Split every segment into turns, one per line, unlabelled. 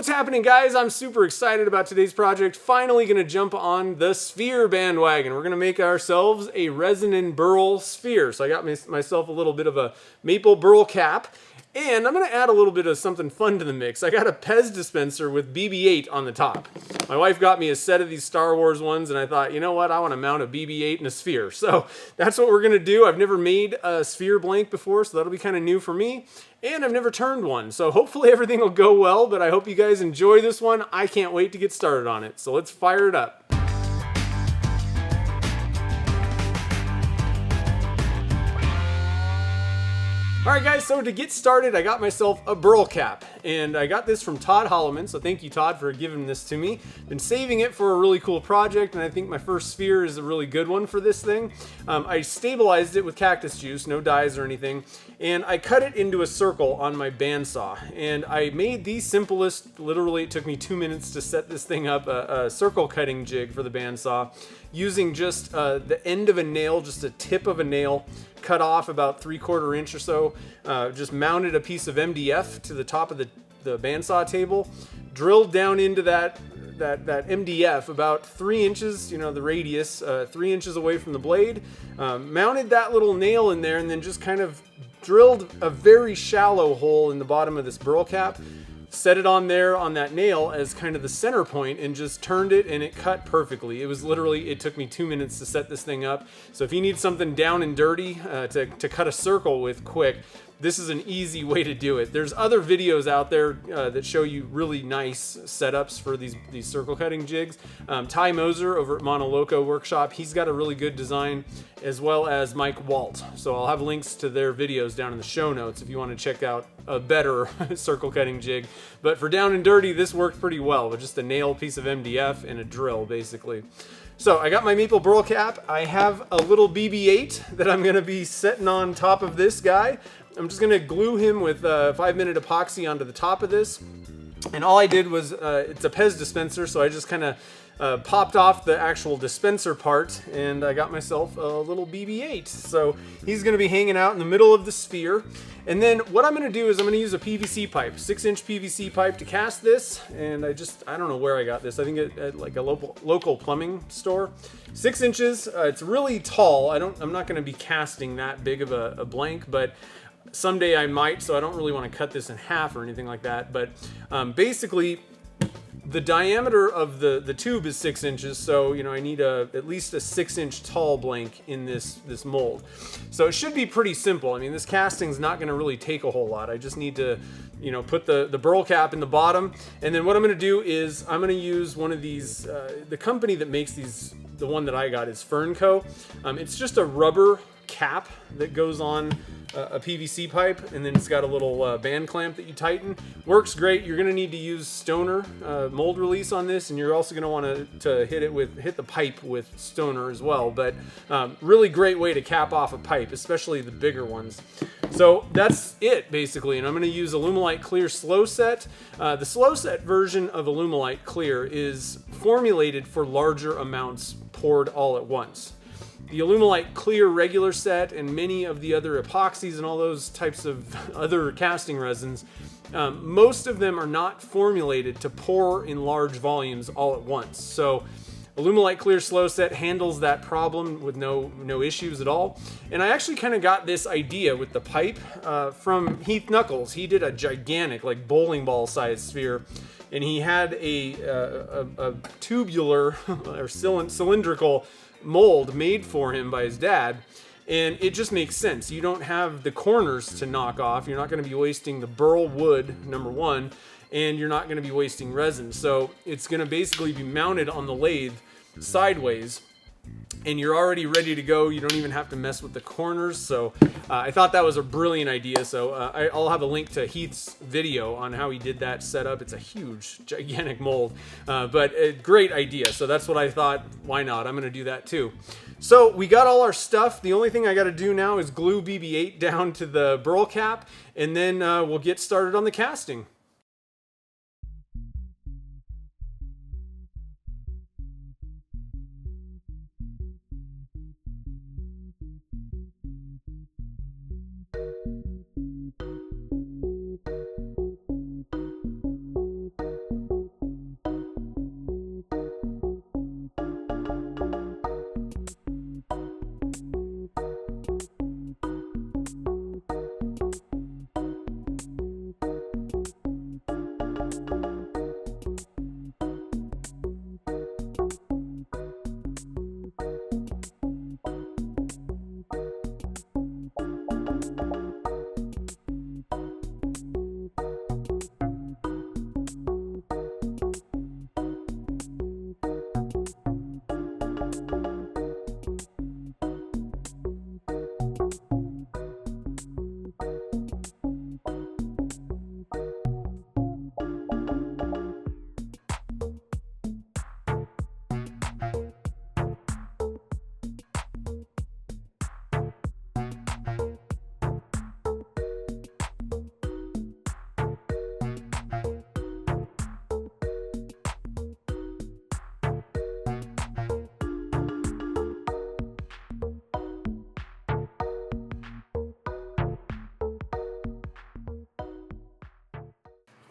What's happening, guys? I'm super excited about today's project. Finally gonna jump on the sphere bandwagon. We're gonna make ourselves a resin and burl sphere. So I got myself a little bit of a maple burl cap, and I'm gonna add a little bit of something fun to the mix. I got a Pez dispenser with BB-8 on the top. My wife got me a set of these Star Wars ones, and I thought, you know what? I wanna mount a BB-8 in a sphere. So that's what we're gonna do. I've never made a sphere blank before, so that'll be kind of new for me. And I've never turned one, so hopefully everything will go well, but I hope you guys enjoy this one. I can't wait to get started on it, so let's fire it up. Alright guys, so to get started, I got myself a burl cap, and I got this from Todd Holloman, so thank you, Todd, for giving this to me. Been saving it for a really cool project, and I think my first sphere is a really good one for this thing. I stabilized it with cactus juice, no dyes or anything, and I cut it into a circle on my bandsaw, and I made the simplest, literally it took me 2 minutes to set this thing up, a circle cutting jig for the bandsaw, using just the end of a nail, just a tip of a nail, cut off about 3/4 inch or so, just mounted a piece of MDF to the top of the bandsaw table, drilled down into that MDF about 3 inches, you know, the radius, 3 inches away from the blade, mounted that little nail in there, and then just kind of drilled a very shallow hole in the bottom of this burl cap, set it on there on that nail as kind of the center point, and just turned it, and it cut perfectly. It was literally, it took me 2 minutes to set this thing up. So if you need something down and dirty to cut a circle with quick, this is an easy way to do it. There's other videos out there that show you really nice setups for these circle cutting jigs. Ty Moser over at Monoloco Workshop, he's got a really good design, as well as Mike Walt. So I'll have links to their videos down in the show notes if you want to check out a better circle cutting jig. But for down and dirty, this worked pretty well with just a nail, piece of MDF, and a drill, basically. So I got my maple burl cap. I have a little BB-8 that I'm gonna be setting on top of this guy. I'm just gonna glue him with 5-minute epoxy onto the top of this. And all I did was, it's a Pez dispenser, so I just kind of popped off the actual dispenser part, and I got myself a little BB-8. So he's gonna be hanging out in the middle of the sphere. And then what I'm gonna do is I'm gonna use a PVC pipe, 6-inch PVC pipe to cast this. And I don't know where I got this. I think at like a local plumbing store. 6 inches, it's really tall. I'm not gonna be casting that big of a blank, but someday I might, so I don't really want to cut this in half or anything like that. But basically, the diameter of the tube is 6 inches, so you know I need at least a 6-inch tall blank in this mold. So it should be pretty simple. I mean, this casting's not going to really take a whole lot. I just need to, you know, put the burl cap in the bottom, and then what I'm going to do is I'm going to use one of these. The company that makes these, the one that I got is Fernco. It's just a rubber cap that goes on a PVC pipe, and then it's got a little band clamp that you tighten. Works great. You're going to need to use Stoner mold release on this, and you're also going to want to hit the pipe with Stoner as well. But really great way to cap off a pipe, especially the bigger ones. So that's it basically, and I'm going to use Alumilite Clear Slow Set. The Slow Set version of Alumilite Clear is formulated for larger amounts poured all at once. The Alumilite Clear regular set and many of the other epoxies and all those types of other casting resins, most of them are not formulated to pour in large volumes all at once. So Alumilite Clear Slow Set handles that problem with no issues at all. And I actually kind of got this idea with the pipe from Heath Knuckles. He did a gigantic, like bowling ball sized sphere, and he had a tubular or cylindrical mold made for him by his dad, and it just makes sense. You don't have the corners to knock off. You're not going to be wasting the burl wood, number one, and you're not going to be wasting resin. So it's going to basically be mounted on the lathe sideways, and you're already ready to go. You don't even have to mess with the corners. So I thought that was a brilliant idea. So I'll have a link to Heath's video on how he did that setup. It's a huge, gigantic mold, but a great idea. So that's what I thought, why not? I'm gonna do that too. So we got all our stuff. The only thing I gotta do now is glue BB-8 down to the burl cap, and then we'll get started on the casting.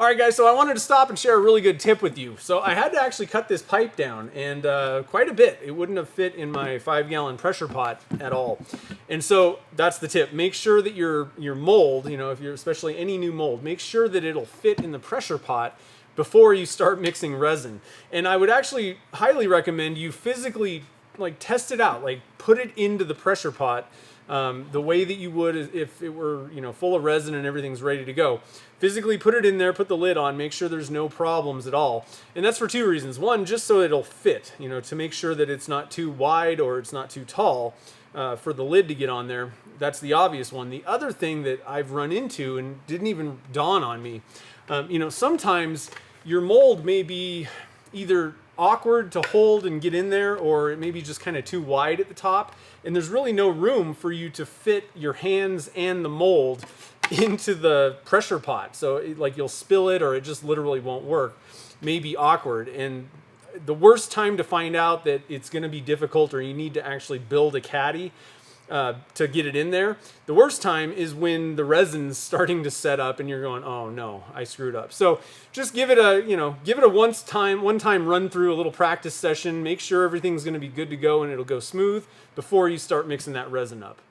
All right, guys, so I wanted to stop and share a really good tip with you. So I had to actually cut this pipe down, and quite a bit. It wouldn't have fit in my 5-gallon pressure pot at all. And so that's the tip. Make sure that your mold, if you're especially any new mold, make sure that it'll fit in the pressure pot before you start mixing resin. And I would actually highly recommend you physically test it out, put it into the pressure pot the way that you would if it were full of resin and everything's ready to go. Physically put it in there, put the lid on, make sure there's no problems at all. And that's for 2 reasons. One, just so it'll fit, to make sure that it's not too wide or it's not too tall for the lid to get on there. That's the obvious one. The other thing that I've run into and didn't even dawn on me, sometimes your mold may be either awkward to hold and get in there, or it may be just kind of too wide at the top, and there's really no room for you to fit your hands and the mold into the pressure pot. So you'll spill it, or it just literally won't work. May be awkward. And the worst time to find out that it's going to be difficult, or you need to actually build a caddy to get it in there, the worst time is when the resin's starting to set up and you're going, oh no, I screwed up. So just give it a one time run through, a little practice session. Make sure everything's going to be good to go and it'll go smooth before you start mixing that resin up.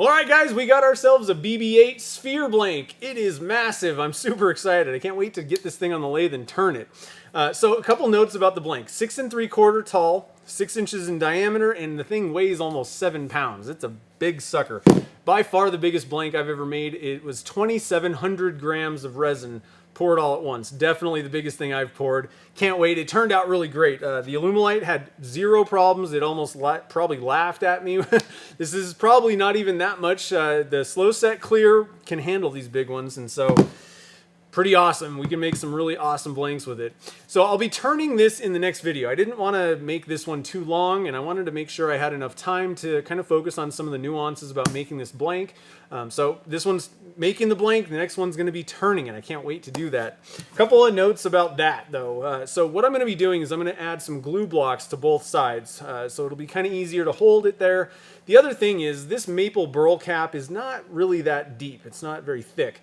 All right, guys, we got ourselves a BB-8 sphere blank. It is massive. I'm super excited. I can't wait to get this thing on the lathe and turn it. So a couple notes about the blank. 6 3/4 tall, 6 inches in diameter, and the thing weighs almost 7 pounds. It's a big sucker. By far the biggest blank I've ever made. It was 2,700 grams of resin poured all at once. Definitely the biggest thing I've poured. Can't wait. It turned out really great. The Alumilite had zero problems. It almost probably laughed at me. This is probably not even that much. The slow set clear can handle these big ones, and so pretty awesome. We can make some really awesome blanks with it. So I'll be turning this in the next video. I didn't want to make this one too long, and I wanted to make sure I had enough time to kind of focus on some of the nuances about making this blank. So this one's making the blank, the next one's going to be turning it. I can't wait to do that. A couple of notes about that though. So what I'm going to be doing is I'm going to add some glue blocks to both sides, so it'll be kind of easier to hold it there. The other thing is this maple burl cap is not really that deep. It's not very thick.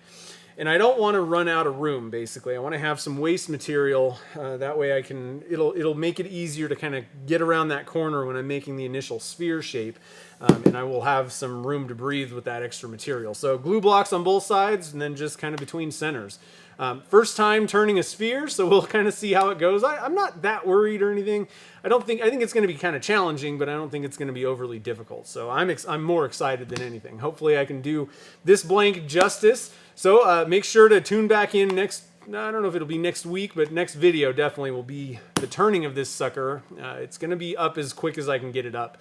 And I don't want to run out of room, basically. I want to have some waste material. That way I can, it'll make it easier to kind of get around that corner when I'm making the initial sphere shape. And I will have some room to breathe with that extra material. So glue blocks on both sides and then just kind of between centers. First time turning a sphere, so we'll kind of see how it goes. I'm not that worried or anything. I think it's going to be kind of challenging, but I don't think it's going to be overly difficult. So I'm more excited than anything. Hopefully I can do this blank justice. So make sure to tune back in next, I don't know if it'll be next week, but next video definitely will be the turning of this sucker. It's going to be up as quick as I can get it up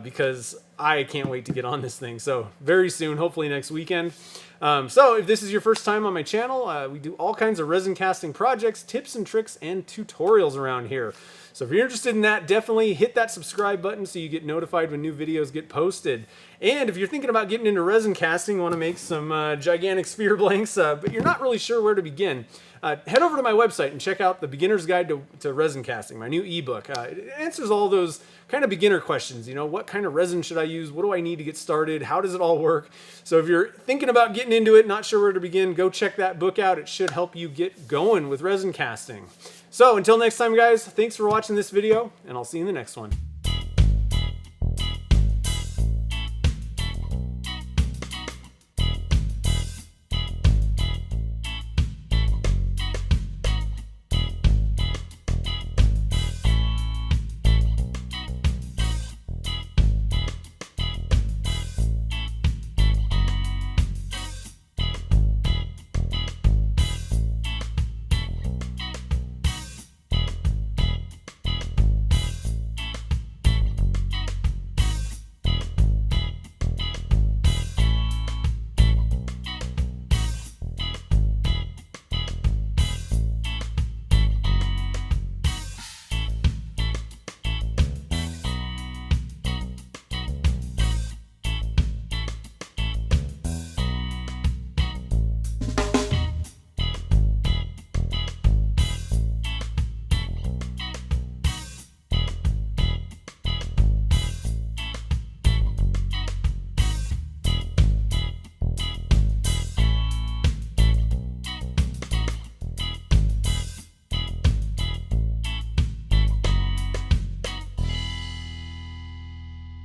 because I can't wait to get on this thing. So very soon, hopefully next weekend. So if this is your first time on my channel, we do all kinds of resin casting projects, tips and tricks, and tutorials around here. So if you're interested in that, definitely hit that subscribe button so you get notified when new videos get posted. And if you're thinking about getting into resin casting, want to make some gigantic sphere blanks, but you're not really sure where to begin, head over to my website and check out the Beginner's Guide to Resin Casting, my new ebook. It answers all those kind of beginner questions. You know, what kind of resin should I use? What do I need to get started? How does it all work? So if you're thinking about getting into it, not sure where to begin, go check that book out. It should help you get going with resin casting. So until next time, guys, thanks for watching this video, and I'll see you in the next one.